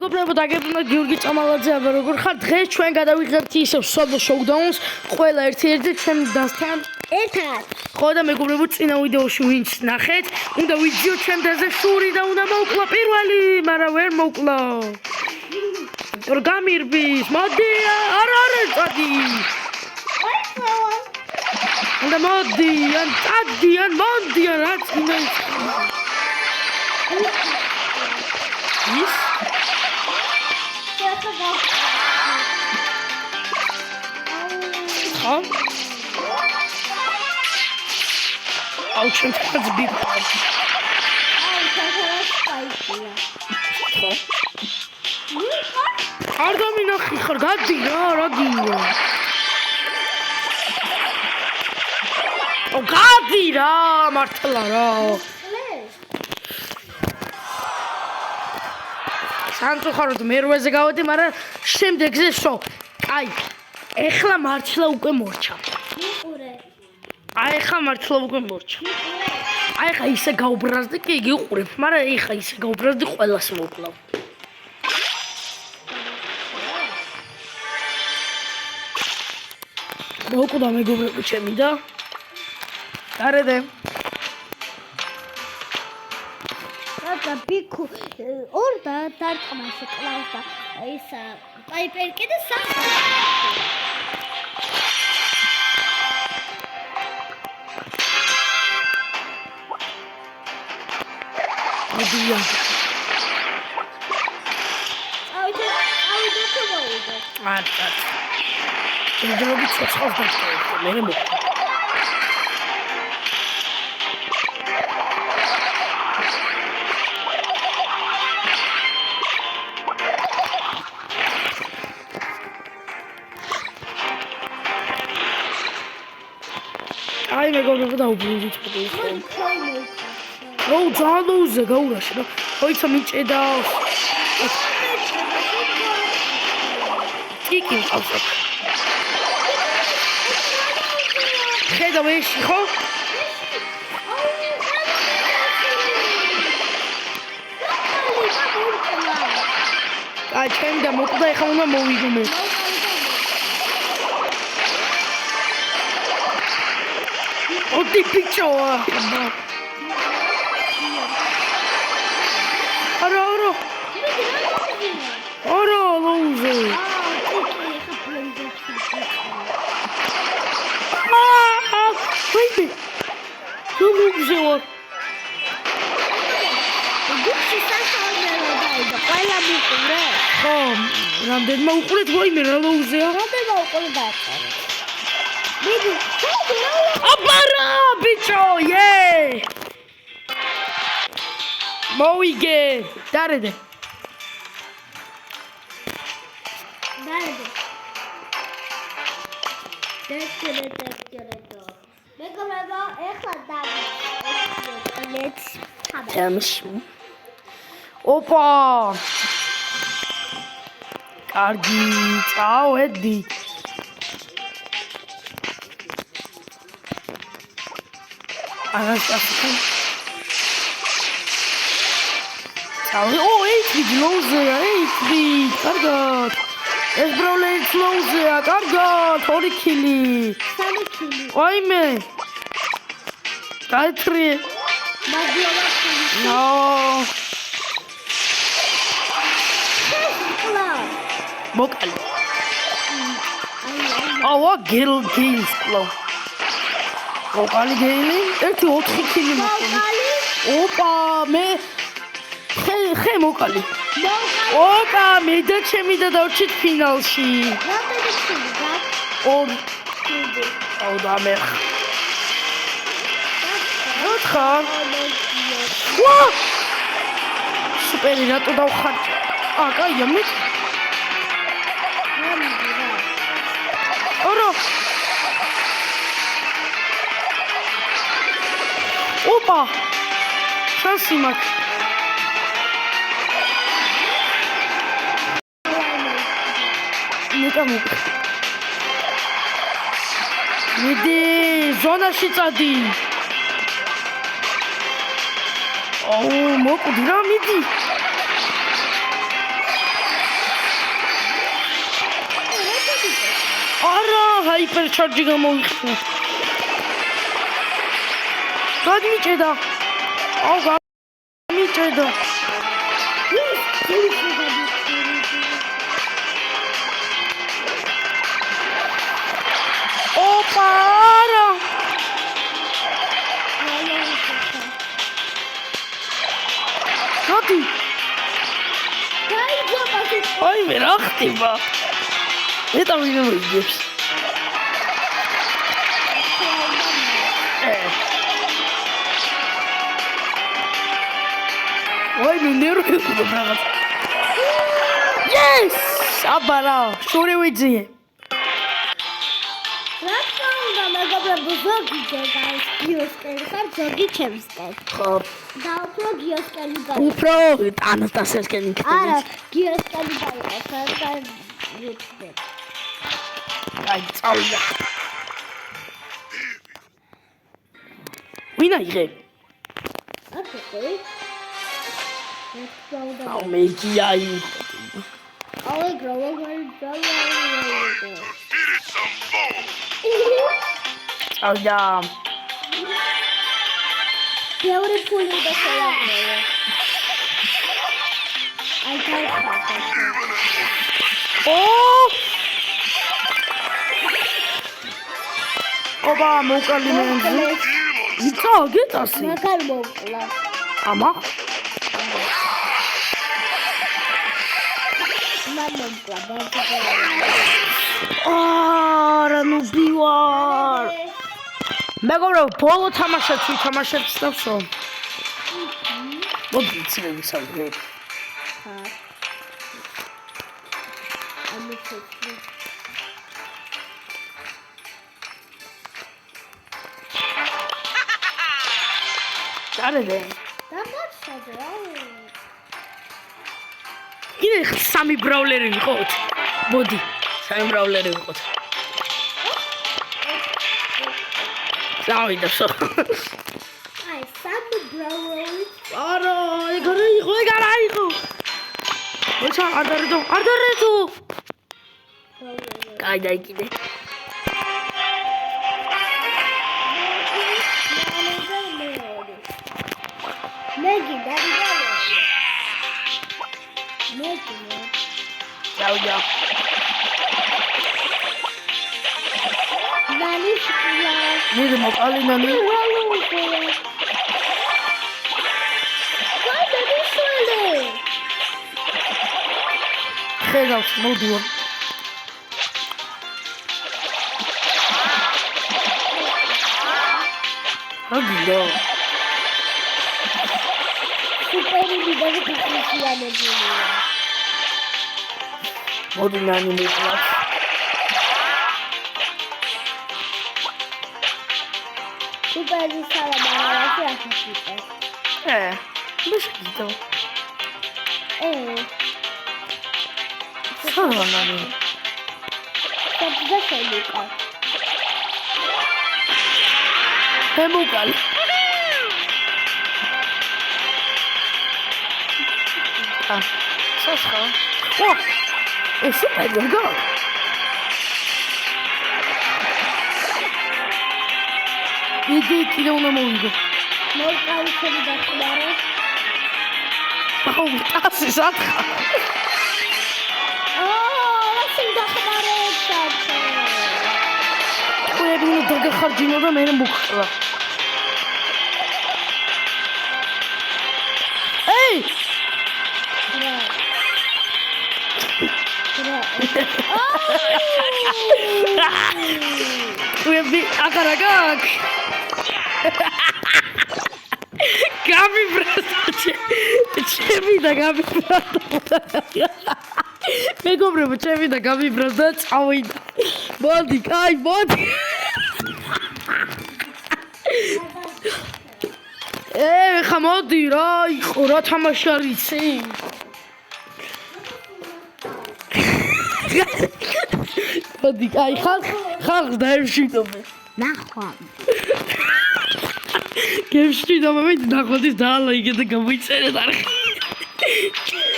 მოგებლებოდა გებმა გიორგი წამალაძე როგორ ხარ დღეს ჩვენ გადავიღებთ ისევ სოლო შოუდაუნს ყველა ერთ-ერთი ჩვენ დასთან ერთად ხო და მეგობრებო წინა ვიდეოში ვინც ნახეთ უნდა ვიძიოთ ჩემთაზე შური და უნდა მოვკლა პირველი მაგრამ ვერ მოვკლა რომ გამირბის მოდი არა წადი უნდა მოდი ან წადი ან მოდი რაც უნდა ის ხო? აუ ჩემთანაც ბიბა. აუ ჩახერას პაიკია. ხო? არ გამინახი ხარ, გადი რა გია. აუ გადი რა, მართლა რა. სამწუხაროდ მერვეზე გავედი, მაგრამ შემდეგზე შო. აი ეხლა მართლა უკვე მორჩა. მიყურე. აი ეხლა მართლა უკვე მორჩა. აი ეხლა ისე გაუბრაზდი კი გიყურებ, მაგრამ ეხლა ისე გაუბრაზდი ყველას მოკლავ. მოკვდა მეგობრებო ჩემი და გარედე. და ბიკუ ორ და დარტყმაში კლავს და ისა პაიპერკი და სახა მოდია აუ და თოვაუდა მარტა შეიძლება ცოცხალს დაწევო მე მოკლა აი მეგობრებო დაუბრუნდით ხო რო ძალოზე გაურაში რა ხოიცა მიჭედა ტიკი ყავს ხედა ვეში ხო აი ჩემ და მოკვდა ეხლა უნდა მოვიდო მე ოდი პიჭოა Oro loze. Wait. Tu loze or. გუჩი სასწავლებლო დაიდა. ყველა მიყურე. ხო, რამდენმა უყურეთ ვაიმე რა ლოზეა? რამდენმა უყურე დაწერე. მიდი, აბარა, ბიჭო, მოვიგე, დარედე. მეგობრებო, ეხლა დავიწყეთ. თამაში. ოპა! კარგი, წავედი. არასწორად. წავედი. ლოუზეა, კარგად. ეს ბროლეიც ლოუზეა, კარგად, 2 კილი. 3 კილი. ვაიმე. გაიტრიე. მაგიალა კილი. ნო. მოკალი. ავა გეილს კლავ. მოკალი გეილი, 1-4 კილი მოკალი. ოპა, მე ხე მოკალი. ოპა, მე და ჩემი და დავჭით ფინალში. რამდენი კილი გაქვს? 2. აუ და მე. ოთხა. ვა! სუპერი რატო დავხარ? კაია მე. ორო. ოპა. შანსი მაქვს. მიდი ზონაში წადი აუ მოკვდი რა მიდი ჰაიპერ ჩარჯი გამოიხსნა. გადმიჭედა. აუ გადმიჭედა. ოპა არა. გადი. აი მე რა ხდება? ეტა ვინ მოიგებს? აი მე ნერვები რაღაც. Yes! აბარა, შორი ვიძიე. რა თქმა მეგობრებო, ზოგი დეგავს გიოსკელი ხარ, ზოგი ჩემსკენ. ხო. დაუფრო გიოსკელი და უფრო ანასტასიასკენ იქნება. არა, გიოსკელი და ვიწყდე. აი წავიდა. ვინ აიღე? აკეთე. აუ მე კი აი. აი გროვაგარი ძალა. წავიდა. ბევრი ფული და შეაგროვა. აი გაიხარდა. ო! ობა მოკალი მე. იცო გეტასი. მაგარ მოკლა. ამა? მამონკლა ბაზარზე. არა ნუ ბივარ. მეგობრებო, ბოლო თამაშად ვითამაშებთ დავსო. მოდი ცილე ვისაუბრე. ხა. ამიცი. არადე. დამარცხდა. კიდე სამი ბრაულერი ვიყოთ. მოდი, სამი ბრაულერი ვიყოთ. წავიდა სო. აი, სამი ბრაულერი. არა, ეგ არა იყო. მოცა არ დარედო. კაი კიდე. მეგი დავიდა. წავიდა. ნანი შია. მე მოკალი ნანი. ხედავს მოდიო. აგიო. სუპერი მიდაზე გახსნიანებულია. მოდი ნანი მიყავს. სუპერი სალამარაში ახსნიდა. მიშკიდო. სალამარი. საბჭო შეიძლება. მოკალი. სასხა. ო! ეს სუპერი გოგო. იგი კიდე უნდა მოვიგო. მოკალი შეიძლება ხმარო. აუ, ასე სათხა. რასინ დახმარე ჩაჩო. ყურები უნდა დაგახარჯინო და მე მოგხსნა. ეი! ყურები აკარაკაკ. გამიბრასა ჩემი და გამიბრასა. მეგობრებო, ჩემი და გამიბრასა წავიდა. მოდი, კაი, მოდი. ხა მოდი რა იყო რა თამაში არის იცი? მოდი, კაი, ხალხს დაემშვიდობე. ნახვა. გემშვიდობებით ნახოდის დაალაიგე და გამოიწერეთ არ